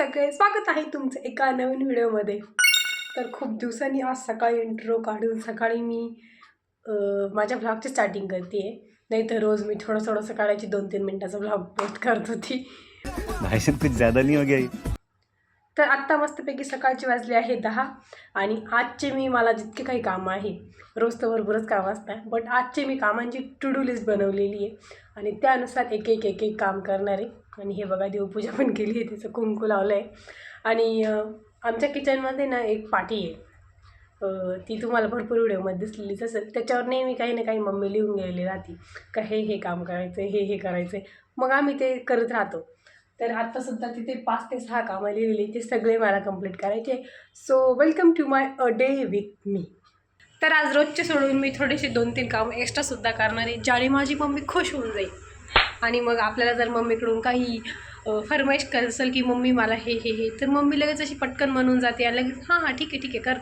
सगळे, स्वागत आहे तुमचं एका नवीन व्हिडिओमध्ये। तर खूप दिवसांनी आज सकाळी इंट्रो काढून सकाळी मी माझ्या ब्लॉगची स्टार्टिंग करते आहे। नाहीतर रोज मी थोडं सकाळची 2-3 मिनिटाचा ब्लॉग पोस्ट करत होती। भाई साहब कुछ ज़्यादा नहीं हो गया? तर आत्ता मस्तपैकी सकाळचे वाजले आहे 10 आणि आजचे मला जितके काही कामं आहे, रोज तर भरपूरच कामं असतात, बट आजचे मी कामांची टू डू लिस्ट बनवलेली आहे आणि त्यानुसार एक एक काम करणार आहे। आणि हे बघा, देवपूजा पण केली आहे, त्याचं कुंकू लावलं आहे। आणि आमच्या किचनमध्ये ना एक पाटी आहे, ती तुम्हाला भरपूर व्हिडिओमध्ये दिसलेलीच असेल। त्याच्यावर नेहमी काही ना काही मम्मी लिहून गेलेली राहते का हे काम करायचं आहे, हे करायचं आहे, मग आम्ही ते करत राहतो। तर आत्तासुद्धा तिथे 5 ते 6 कामं लिहिलेली, ते सगळे मला कंप्लीट करायचे। So welcome to my a day with me. तर आज रोजचे सोडून मी थोडेसे 2-3 कामं एक्स्ट्रासुद्धा करणार आहे, ज्याने माझी मम्मी खुश होऊन जाईल। आणि मग आपल्याला जर मम्मीकडून काही फरमाईश करत असेल की मम्मी मला हे तर मम्मी लगेच अशी पटकन म्हणून जाते आणि लगेच हां ठीक आहे कर।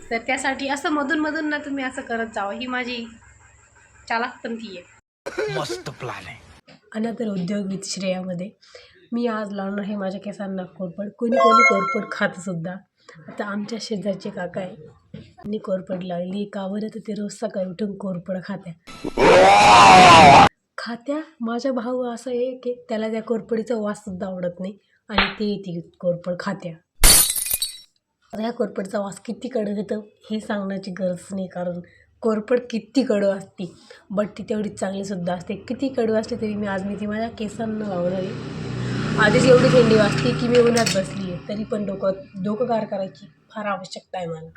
तर त्यासाठी असं मधून ना तुम्ही असं करत जावं, ही माझी चालाखपंथी आहे। मस्त प्लॅन आहे। अनादर उद्योग विथ श्रेयामध्ये मी आज लावणार आहे माझ्या केसांना कोरपड। कोणी कोरपड खातंसुद्धा। आता आमच्या शेजारचे काका आहे, त्यांनी कोरपड लावली का बरं, तर ते रोज सकाळी उठून कोरपड खात्या। माझा भाऊ असं आहे की त्याला त्या कोरपडीचा वाससुद्धा आवडत नाही आणि ती कोरपड खात्या। ह्या कोरपडीचा वास किती कडू येतं हे सांगण्याची गरज नाही, कारण कोरपड किती कडू असते, बट ती तेवढीच चांगलीसुद्धा असते। किती कडू असते तरी मी ती माझ्या केसांना लावणार आहे। आधीच एवढी थंडी वाजते की मी उन्हात बसली आहे, तरी पण डोकं गार करायची फार आवश्यकता आहे मला।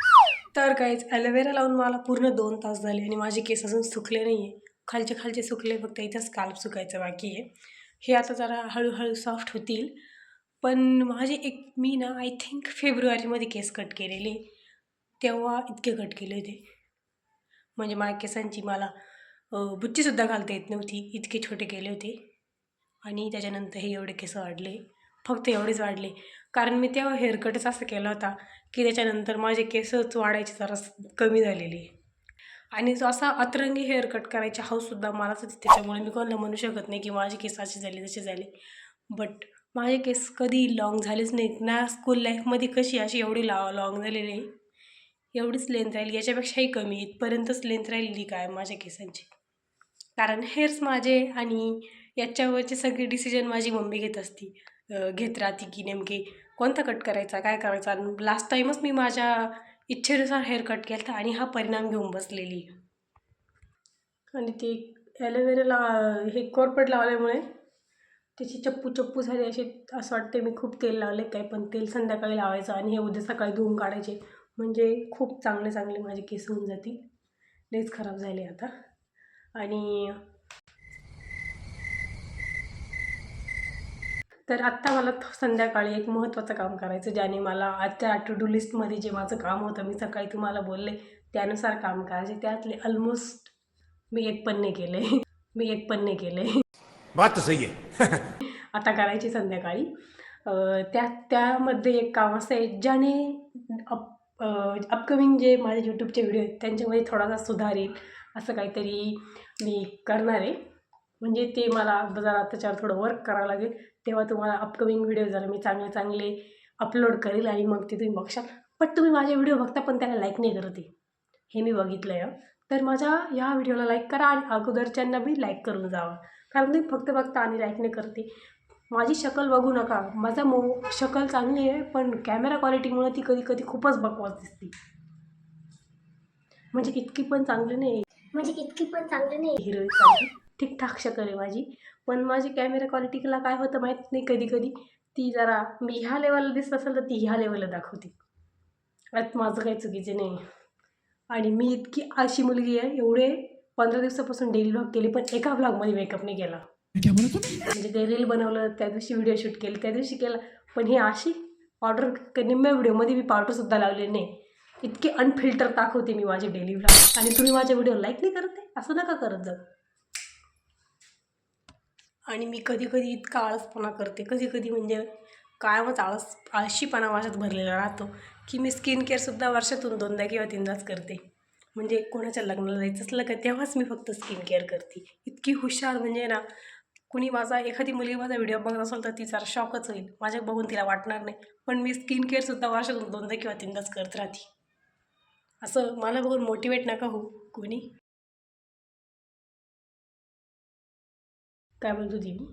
तर काहीच ॲलोवेरा लावून मला पूर्ण 2 तास झाले आणि माझे केस अजून सुकले नाही आहे। खालचे सुकले, फक्त इथं स्काल्प सुकायचं बाकी आहे। हे आता जरा हळूहळू सॉफ्ट होतील। पण मी ना आय थिंक फेब्रुवारीमध्ये केस कट केलेले, तेव्हा इतके कट केले होते, म्हणजे माझ्या केसांची मला बुच्चीसुद्धा घालता येत नव्हती, इतके छोटे केले होते। आणि त्याच्यानंतर हे एवढे केस वाढले, फक्त एवढेच वाढले, कारण मी तेव्हा हेअरकटच असं केला होता की त्याच्यानंतर माझे केसच वाढायचे जरा कमी झालेले। आणि जो असा अतरंगी हेअरकट करायची हौससुद्धा मलाच होती, त्याच्यामुळे मी कोणाला म्हणू शकत नाही की माझे केस असे झाले तसे झाले। बट माझे केस कधी लाँग झालेच नाहीत ना, स्कूल लाईफमध्ये कशी अशी एवढी लाँग झालेली आहे, एवढीच लेंथ राहिली, याच्यापेक्षाही कमी, इथपर्यंतच लेंथ राहिलेली काय माझ्या केसांची। कारण हेअर्स माझे आणि याच्यावरचे सगळे डिसिजन माझी मम्मी घेत राहते की नेमके कोणता कट करायचा, काय करायचा। लास्ट टाईमच मी माझ्या इच्छेनुसार हेअर कट केला होता आणि हा परिणाम घेऊन बसलेली। आणि ते ॲलोवेराला हे कोरपड लावल्यामुळे त्याची चप्पू झाली अशी, असं वाटते मी खूप तेल लावले काय, पण तेल संध्याकाळी लावायचं आणि हे उद्या सकाळी धुवून काढायचे, म्हणजे खूप चांगले माझे केस होऊन जातील। लयच खराब झाले आता। आणि तर आत्ता मला संध्याकाळी एक महत्त्वाचं काम करायचं, ज्याने मला आजच्या टू डू लिस्टमध्ये जे माझं काम होतं, मी सकाळी तुम्हाला बोलले त्यानुसार काम करायचे, त्यातले ऑलमोस्ट मी एक पण नाही केले बात तो सही है। आता करायची संध्याकाळी। त्यामध्ये एक काम असं आहे ज्याने अपकमिंग जे माझे यूट्यूबचे व्हिडिओ आहेत त्यांच्यामध्ये थोडासा सुधार येईल, असं काहीतरी मी करणार आहे। म्हणजे ते मला जरा त्याच्यावर थोडं वर्क करावं लागेल, तेव्हा तुम्हाला अपकमिंग व्हिडिओ जरा मी चांगले अपलोड करेल आणि मग ते तुम्ही बघशाल। बट तुम्ही माझे व्हिडिओ बघता पण त्याला लाईक नाही करत आहे, हे मी बघितलं आहे। तर माझ्या ह्या व्हिडिओला लाईक करा आणि अगोदरच्यांना बी लाईक करून जावा, कारण तुम्ही फक्त बघता आणि लाईक नाही करते। माझी शक्ल बघू नका, माझा शक्ल चांगली आहे, पण कॅमेरा क्वालिटीमुळे ती कधी खूपच बकवास दिसते, म्हणजे इतकी पण चांगली नाही हिरोईनसारखी, ठीकठाक शक्ल आहे माझी। पण माझी कॅमेरा क्वालिटीला काय होतं माहीत नाही, कधी ती जरा मी ह्या लेवलला दिसत असेल तर ती ह्या लेवलला दाखवते, यात माझं काही चुकीचं नाही। आणि मी इतकी अशी मुलगी आहे, एवढे 15 दिवसापासून डेली व्लॉग केले, पण एका व्लॉगमध्ये मेकअप नाही केला। म्हणजे ते रील बनवलं त्या दिवशी, व्हिडिओ शूट केले त्या दिवशी केलं, पण ही अशी पावडर निम्म्या व्हिडिओमध्ये मी पावडरसुद्धा लावले नाही, इतके अनफिल्टर दाखवते मी माझे डेली व्लॉग। आणि तुम्ही माझे व्हिडिओ लाईक नाही करत आहे, असं नका करत जाऊ। आणि मी कधी इतका आळसपणा करते, कधी म्हणजे कायमच आळशीपणा माझ्यात भरलेला राहतो की मी स्किन केअरसुद्धा वर्षातून 2दा किंवा 3दाच करते। म्हणजे कोणाच्या लग्नाला जायचं असलं का तेव्हाच मी फक्त स्किन केअर करते, इतकी हुशार म्हणजे ना, कुणी एखादी मुलगी माझा व्हिडिओ बघत असेल तर ती जरा शॉकच होईल. माझ्या बघून तिला वाटणार नाही, पण मी स्किन केअरसुद्धा वर्षातून 2दा किंवा 3दाच करत राहते. असं मला बघून मोटिवेट नका होऊ कोणी. काय बोलत होती मी?